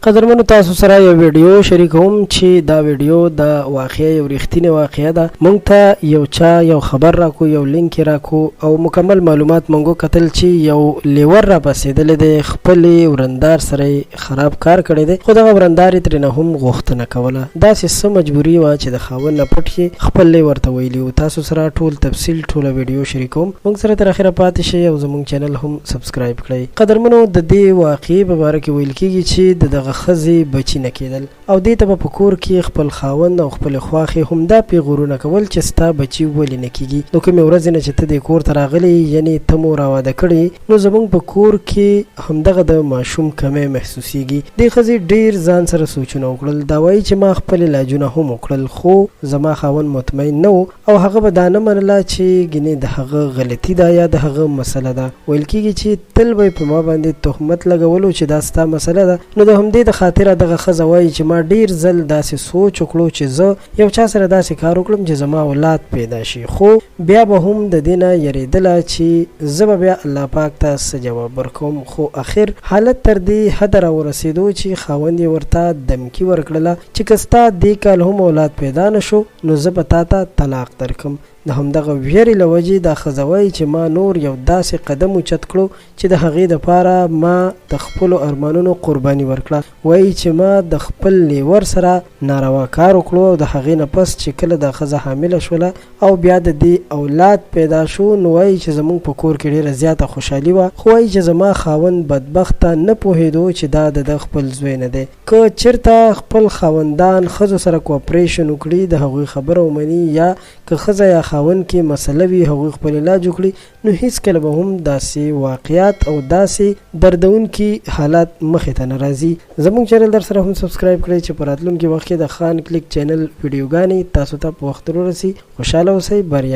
قدرمنو تاسو سره یو ویډیو شریکوم چې دا ویډیو د واقعي یو رښتینی واقعه ده. مونږ ته یو چا یو خبر راکو، یو لینک راکو او مکمل معلومات مونږ کتل چې یو لیور را پسېدل دی، خپل ورندار سره خراب کار کړی دی، خو دغه ورندار ترې نه هم غوښتنه کوله. داسې څه مجبوري وه چې د خاوند نه پټ یې خپل لیور ته ویلي و. تاسو سره ټول تفصیل ټوله ویډیو شریکوم، مونږ سره تر اخره پاتې شئ او زمونږ چینل هم سبسکرایب کړئ. قدرمنو د دې واقعي په باره کې ویل کېږي چې دغه ښځې بچي نه کېدل او دې ته په کور کې خپل خاوند او خپل خواښې همدا پیغورونه کول چې ستا بچي ولې نه کېږي. نو کومې ورځې نه چې ته دې کور ته راغلی، یعنې ته مو راواده کړې، نو زموږ په کور کې همدغه د ماشوم کمی محسوسیږي. دې ښځې ډېر ځان سره سوچونه وکړل، دا وایي چې ما خپل علاجونه هم وکړل، خو زما خاوند مطمئن نه و او هغه به دا نه منله چې ګینې د هغه غلطي ده یا د هغه مسله ده. ویل کېږي چې تل به په ما باندې تهمت لګولو چې دا ستا مسله ده. نو د همدې د خاطره دغه ښځه وایي چې ما ډېر ځل داسې سوچ وکړو چې زه یو چا سره داسې کار وکړم چې زما اولاد پیدا شي، خو بیا به هم د دې نه یریدله چې زه به بیا الله پاک ته څه جواب ورکوم. خو اخر حالت تر دې حده راورسېدو چې خاوند یې ورته دمکي ورکړله چې که ستا دې کال هم اولاد پیدا نه شو نو زه به تا ته طلاق درکم. د همدغه ویرې له وجې دا ښځه وایي چې ما نور یو داسې قدم اوچت کړو چې د هغې دپاره ما د خپلو ارمانونو قرباني ورکړه. وایي چې ما د خپل لیور سره ناروا کار وکړو او د هغې نه پس چې کله دا ښځه حامله شوله او بیا د دې اولاد پیدا شو، نو وایي چې زموږ په کور کې ډېره زیاته خوشحالي وه. خو وایي چې زما خاوند بدبخته نه پوهېدو چې دا د خپل زوی نه دی. که چېرته خپل خاوندان ښځو سره کوپریشن وکړي، د هغوی خبره ومني، یا که ښځه یا خاوند کې مسله وي هغوی خپل علاج وکړي، نو هیڅکله به هم داسې واقعیات او داسې دردونکي حالات مخې ته نه راځي. زموږ چینل در سره هم سبسکرایب کړئ چې په راتلونکي وخت کې د خان کلیک چینل ویډیوګانې تاسو ته په وخت ورسي. خوشحاله اوسئ، بریالي